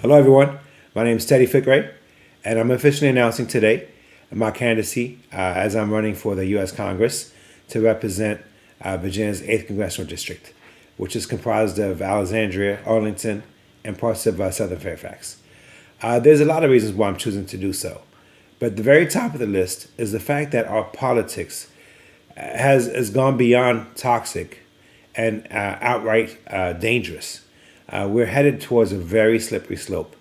Hello, everyone. My name is Teddy Fikre, and I'm officially announcing today my candidacy as I'm running for the U.S. Congress to represent Virginia's 8th Congressional District, which is comprised of Alexandria, Arlington, and parts of Southern Fairfax. There's a lot of reasons why I'm choosing to do so, but the very top of the list is the fact that our politics has gone beyond toxic and outright dangerous. We're headed towards a very slippery slope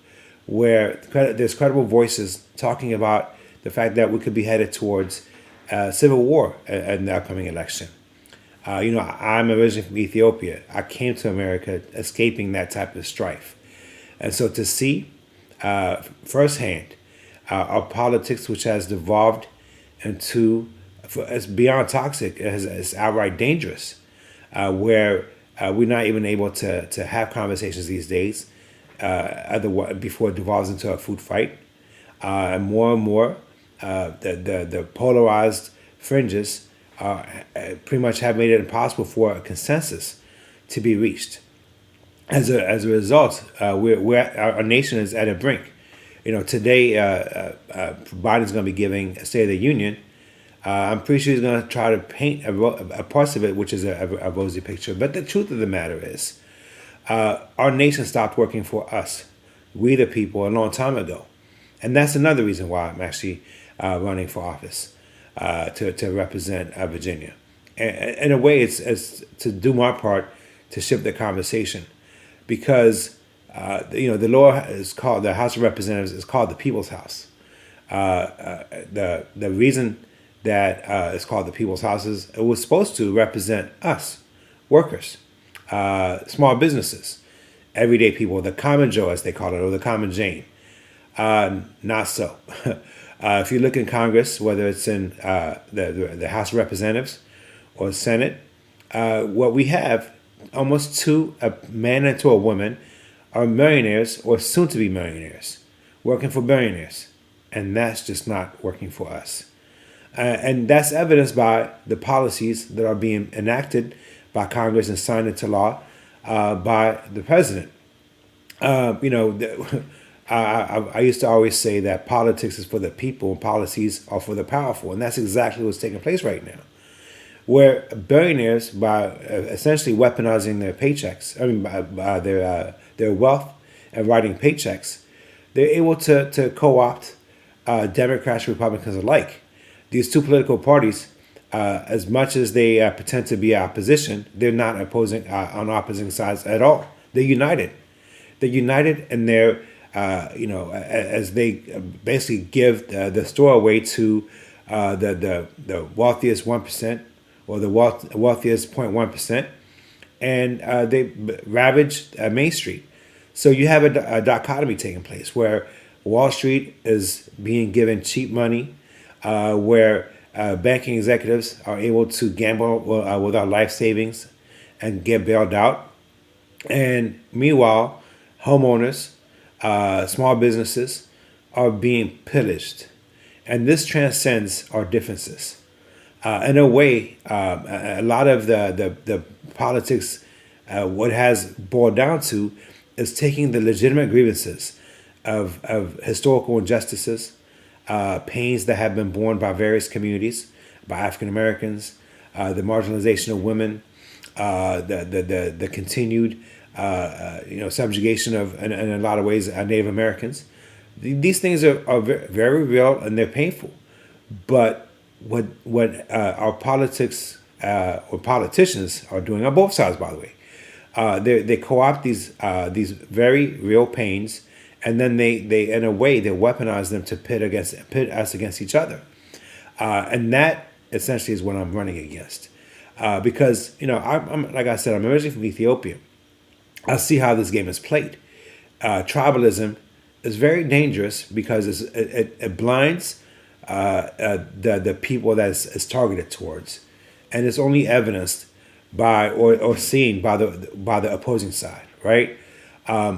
where there's credible voices talking about the fact that we could be headed towards civil war in the upcoming election. I'm originally from Ethiopia. I came to America escaping that type of strife. And so to see firsthand our politics, which has devolved into, it's beyond toxic, it's outright dangerous, where we're not even able to have conversations these days before it devolves into a food fight. And more, the polarized fringes pretty much have made it impossible for a consensus to be reached. As a result, our nation is at a brink. Today, Biden's going to be giving a State of the Union. I'm pretty sure he's going to try to paint a parts of it, which is a rosy picture. But the truth of the matter is, our nation stopped working for us, we the people, a long time ago. And that's another reason why I'm actually running for office to represent Virginia. And in a way, it's to do my part to shift the conversation, because the lower is called, the House of Representatives is called the People's House. The reason that it's called the People's House is it was supposed to represent us, workers, small businesses, everyday people, the common Joe, as they call it, or the common Jane. Not so. If you look in Congress, whether it's in the House of Representatives or Senate, what we have, almost a man and a woman, are millionaires or soon to be millionaires, working for billionaires. And that's just not working for us. And that's evidenced by the policies that are being enacted by Congress and signed into law by the president. I used to always say that politics is for the people and policies are for the powerful. And that's exactly what's taking place right now, where billionaires, by essentially weaponizing their paychecks, by their wealth and writing paychecks, they're able to co-opt Democrats, Republicans alike. These two political parties, as much as they pretend to be opposition, they're not opposing on opposing sides at all. They're united. They're united in their, as they basically give the store away to the wealthiest 1% or the wealthiest 0.1%, and they ravage Main Street. So you have a dichotomy taking place where Wall Street is being given cheap money, where banking executives are able to gamble with our life savings and get bailed out. And meanwhile, homeowners, small businesses are being pillaged. And this transcends our differences. In a way, a lot of the politics, what has boiled down to is taking the legitimate grievances of historical injustices, pains that have been borne by various communities, by African Americans, the marginalization of women, the continued subjugation of, in a lot of ways, Native Americans. These things are very real and they're painful. But what our politics or politicians are doing on both sides, by the way, they co-opt these very real pains, and then they in a way they weaponize them to pit us against each other, and that essentially is what I'm running against, because I'm like I said, I'm originally from Ethiopia. I see how this game is played. Tribalism is very dangerous because it blinds the people that it's targeted towards, and it's only evidenced by or seen by the opposing side, right?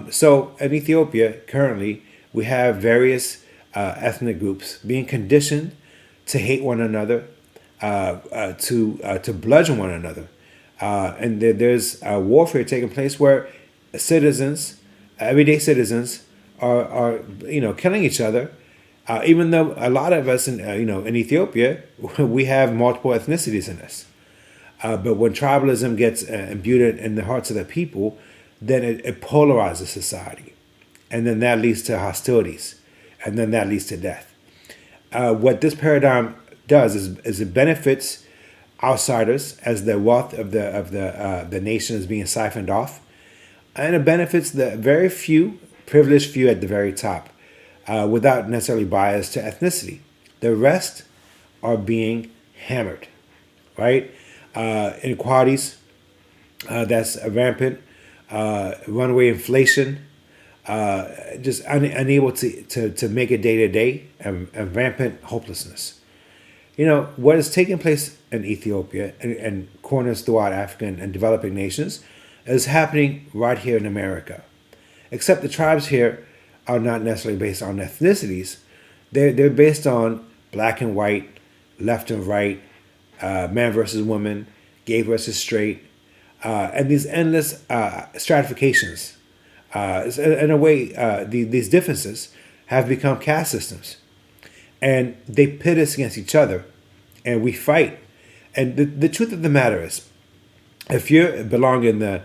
So in Ethiopia currently we have various ethnic groups being conditioned to hate one another, to bludgeon one another, and there's warfare taking place where citizens, everyday citizens, are killing each other. Even though a lot of us in in Ethiopia, we have multiple ethnicities in us. But when tribalism gets imbued in the hearts of the people, then it polarizes society, and then that leads to hostilities, and then that leads to death. What this paradigm does is it benefits outsiders as the wealth of the nation is being siphoned off, and it benefits the very few, privileged few at the very top, without necessarily bias to ethnicity. The rest are being hammered, right? Inequalities, that's rampant, runaway inflation, just unable to make it day to day, and rampant hopelessness. What is taking place in Ethiopia and corners throughout African and developing nations is happening right here in America. Except the tribes here are not necessarily based on ethnicities. They're based on black and white, left and right, man versus woman, gay versus straight, and these endless stratifications. In a way, these differences have become caste systems, and they pit us against each other, and we fight. And the truth of the matter is, if you belong in the,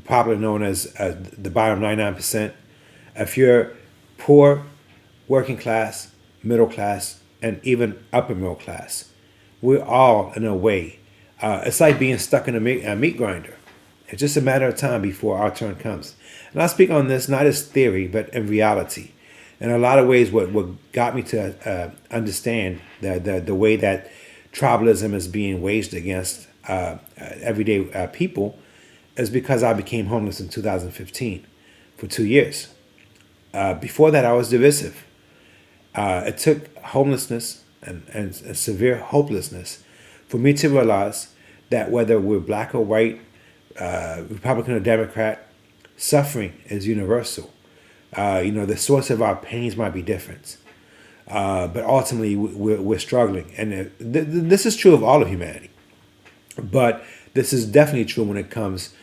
popularly known as the bottom 99%, if you're poor, working class, middle class, and even upper middle class, we're all in a way. It's like being stuck in a meat grinder. It's just a matter of time before our turn comes. And I speak on this not as theory, but in reality. In a lot of ways, what got me to understand the way that tribalism is being waged against everyday people is because I became homeless in 2015 for 2 years. Before that, I was divisive. It took homelessness and severe hopelessness for me to realize that whether we're black or white, Republican or Democrat, suffering is universal. The source of our pains might be different, but ultimately we're struggling. And this is true of all of humanity. But this is definitely true when it comes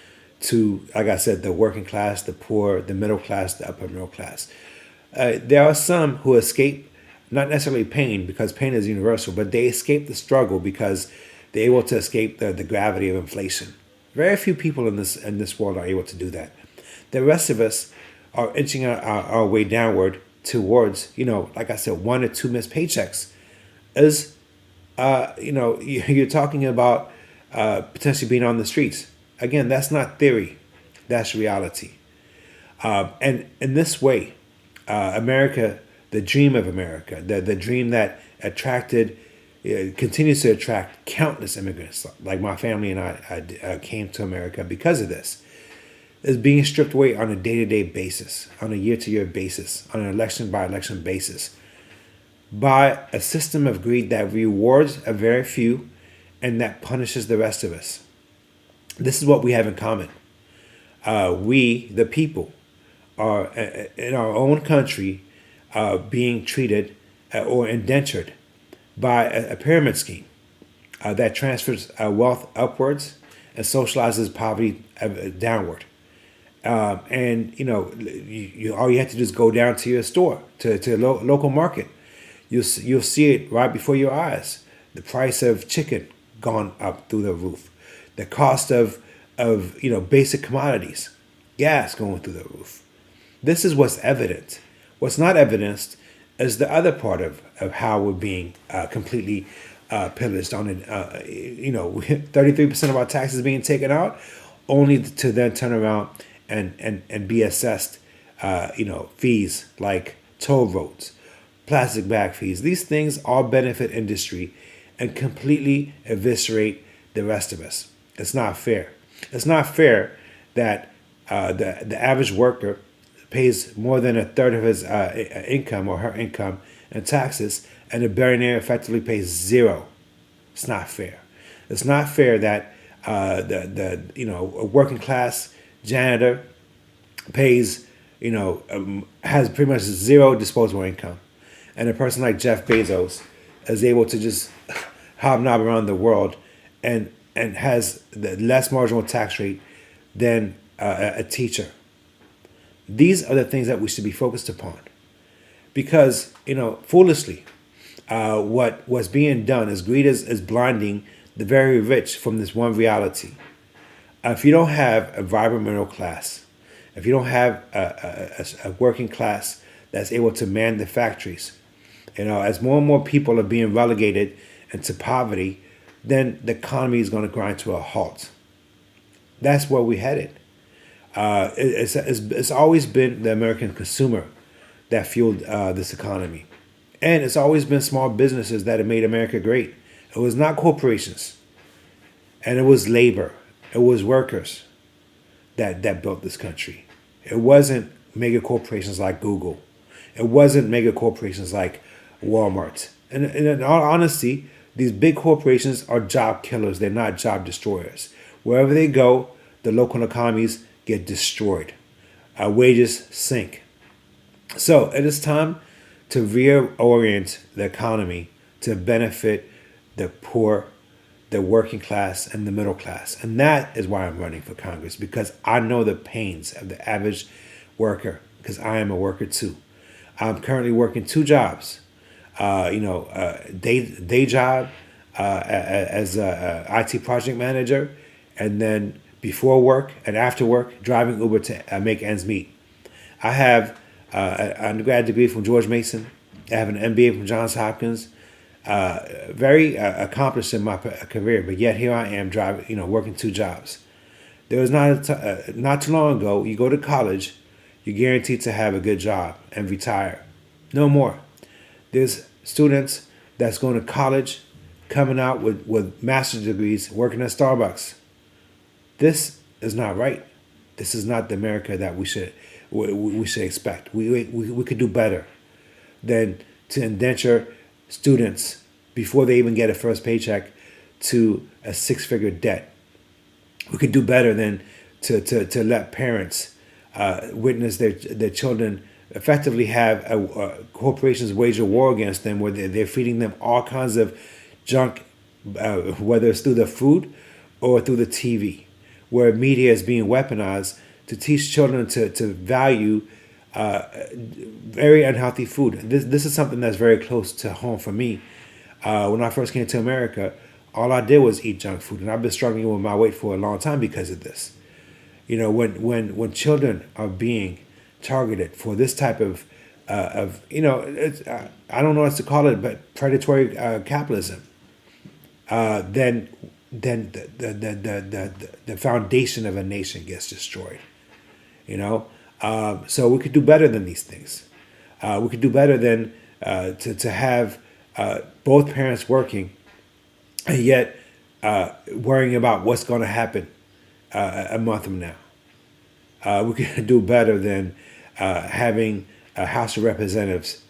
to, like I said, the working class, the poor, the middle class, the upper middle class. There are some who escape not necessarily pain, because pain is universal, but they escape the struggle because they're able to escape the gravity of inflation. Very few people in this world are able to do that. The rest of us are inching our way downward towards, like I said, 1 or 2 missed paychecks. You're talking about potentially being on the streets. Again, that's not theory, that's reality. And in this way, America, the dream of America, the dream that attracted, continues to attract countless immigrants, like my family and I came to America because of this, is being stripped away on a day-to-day basis, on a year-to-year basis, on an election-by-election basis, by a system of greed that rewards a very few and that punishes the rest of us. This is what we have in common. We, the people, are in our own country being treated or indentured by a pyramid scheme that transfers wealth upwards and socializes poverty downward. And all you have to do is go down to your store, to a local market. You'll see it right before your eyes. The price of chicken gone up through the roof. The cost of basic commodities, gas going through the roof. This is what's evident. What's not evidenced is the other part of how we're being completely pillaged on it. 33% of our taxes being taken out, only to then turn around and be assessed, fees like toll roads, plastic bag fees. These things all benefit industry and completely eviscerate the rest of us. It's not fair. It's not fair that the average worker pays more than a third of his income or her income in taxes, and the billionaire effectively pays zero. It's not fair. It's not fair that a working class janitor pays has pretty much zero disposable income, and a person like Jeff Bezos is able to just hobnob around the world and has the less marginal tax rate than a teacher. These are the things that we should be focused upon. Because, foolishly, what's being done is greed is blinding the very rich from this one reality. If you don't have a vibrant middle class, if you don't have a working class that's able to man the factories, as more and more people are being relegated into poverty, then the economy is going to grind to a halt. That's where we're headed. It's always been the American consumer that fueled this economy. And it's always been small businesses that have made America great. It was not corporations. And it was labor. It was workers that built this country. It wasn't mega corporations like Google. It wasn't mega corporations like Walmart. And in all honesty, these big corporations are job killers. They're not job destroyers. Wherever they go, the local economies get destroyed. Wages sink. So it is time to reorient the economy to benefit the poor, the working class, and the middle class. And that is why I'm running for Congress, because I know the pains of the average worker, because I am a worker too. I'm currently working two jobs. Day job as a IT project manager, and then before work and after work, driving Uber to make ends meet. I have an undergrad degree from George Mason. I have an MBA from Johns Hopkins. Very accomplished in my career, but yet here I am driving, working two jobs. There was not too long ago, you go to college, you're guaranteed to have a good job and retire. No more. There's students that's going to college, coming out with master's degrees, working at Starbucks. This is not right. This is not the America that we should expect. We could do better than to indenture students before they even get a first paycheck to a six-figure debt. We could do better than to let parents witness their children effectively have corporations wage a war against them, where they're feeding them all kinds of junk, whether it's through the food or through the TV, where media is being weaponized to teach children to value very unhealthy food. This is something that's very close to home for me. When I first came to America, all I did was eat junk food, and I've been struggling with my weight for a long time because of this. When children are being targeted for this type of it's, I don't know what to call it, but predatory capitalism, then the foundation of a nation gets destroyed. So we could do better than these things. We could do better than to have both parents working, and yet worrying about what's going to happen a month from now. We could do better than having a House of Representatives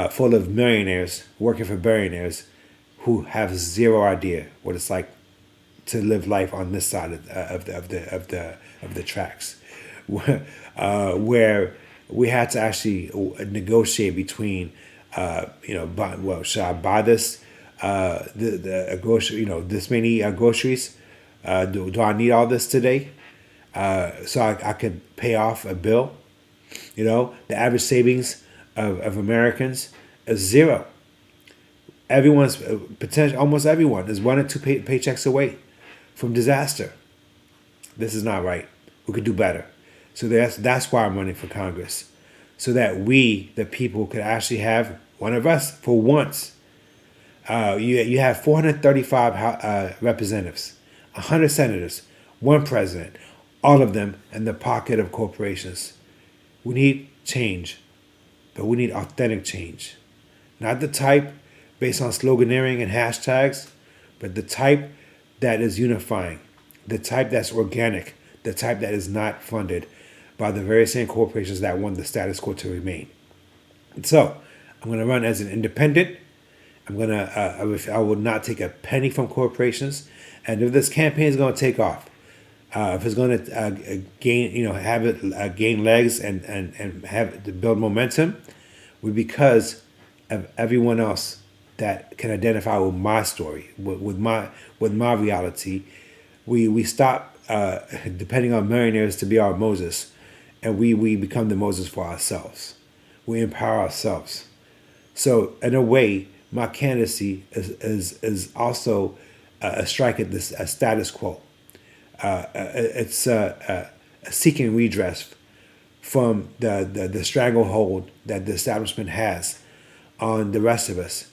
full of millionaires working for billionaires who have zero idea what it's like to live life on this side of the tracks, where we had to actually negotiate between, should I buy this, the grocery, this many groceries? Do I need all this today? So I could pay off a bill. The average savings of Americans is zero. Almost everyone is 1 or 2 paychecks away from disaster. This is not right. We could do better. So that's why I'm running for Congress, so that we, the people, could actually have one of us for once. You have 435 representatives, 100 senators, 1 president, all of them in the pocket of corporations. We need change, but we need authentic change. Not the type based on sloganeering and hashtags, but the type that is unifying, the type that's organic, the type that is not funded by the very same corporations that want the status quo to remain. And so I'm going to run as an independent. I will not take a penny from corporations. And if this campaign is going to take off, if it's going to gain legs and have to build momentum, will be because of everyone else that can identify with my story, with my reality. We stop depending on millionaires to be our Moses, and we become the Moses for ourselves. We empower ourselves. So in a way, my candidacy is also a strike at this a status quo. It's seeking redress from the stranglehold that the establishment has on the rest of us,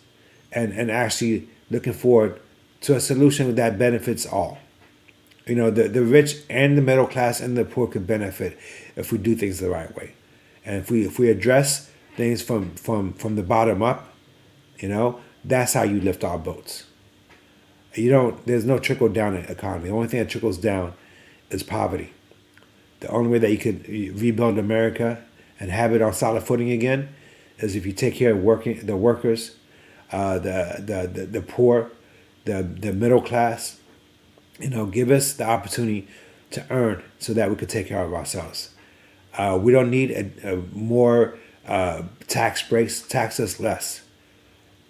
and actually looking forward to a solution that benefits all. You know, the rich and the middle class and the poor could benefit if we do things the right way, and if we address things from the bottom up, you know, that's how you lift our boats. You don't. There's no trickle down economy. The only thing that trickles down is poverty. The only way that you could rebuild America and have it on solid footing again is if you take care of the workers, the poor, the middle class. You know, give us the opportunity to earn so that we could take care of ourselves. We don't need a more tax breaks. Tax us less.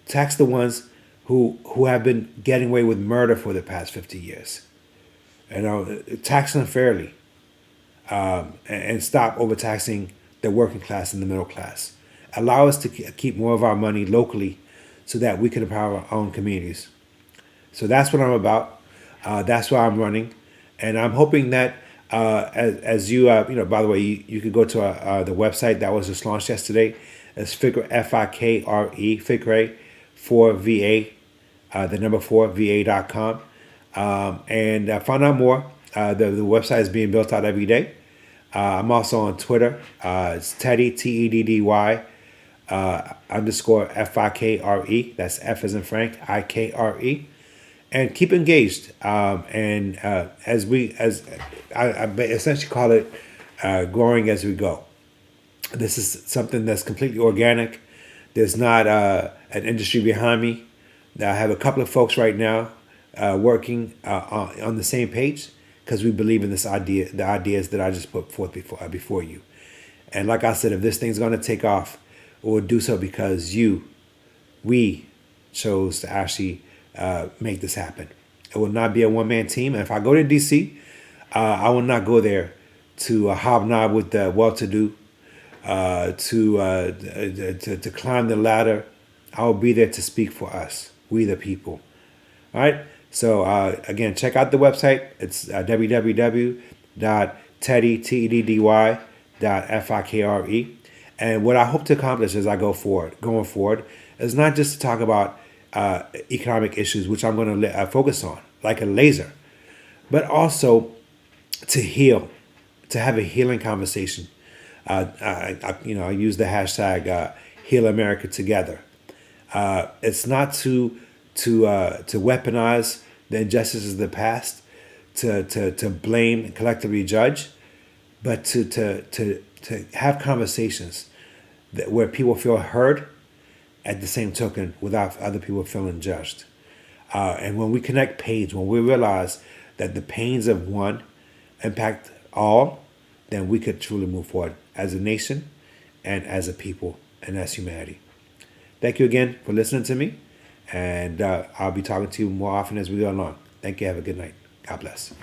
Tax the ones who have been getting away with murder for the past 50 years. You know, tax them fairly, and stop overtaxing the working class and the middle class. Allow us to keep more of our money locally so that we can empower our own communities. So that's what I'm about. That's why I'm running, and I'm hoping that as you you know, by the way, you could go to the website that was just launched yesterday. It's Fikre, Fikre, Fikre, 4VA, the number 4VA.com, and find out more. The website is being built out every day. I'm also on Twitter. It's Teddy, TEDDY, underscore FIKRE. That's F as in Frank, IKRE. And keep engaged. And I essentially call it growing as we go. This is something that's completely organic. There's not an industry behind me. I have a couple of folks right now working on the same page because we believe in this idea, the ideas that I just put forth before you. And like I said, if this thing's going to take off, it will do so because we chose to actually make this happen. It will not be a one-man team. And if I go to DC, I will not go there to hobnob with the well-to-do, to climb the ladder. I will be there to speak for us, we the people. All right. So again, check out the website. It's www.teddy.fikre. And what I hope to accomplish as I going forward, is not just to talk about economic issues, which I'm going to focus on like a laser, but also to heal, to have a healing conversation. I use the hashtag Heal America Together. It's not to weaponize the injustices of the past, to blame and collectively judge, but to have conversations where people feel heard, at the same token, without other people feeling judged. And when we connect pains, when we realize that the pains of one impact all, then we could truly move forward as a nation and as a people and as humanity. Thank you again for listening to me, and I'll be talking to you more often as we go along. Thank you. Have a good night. God bless.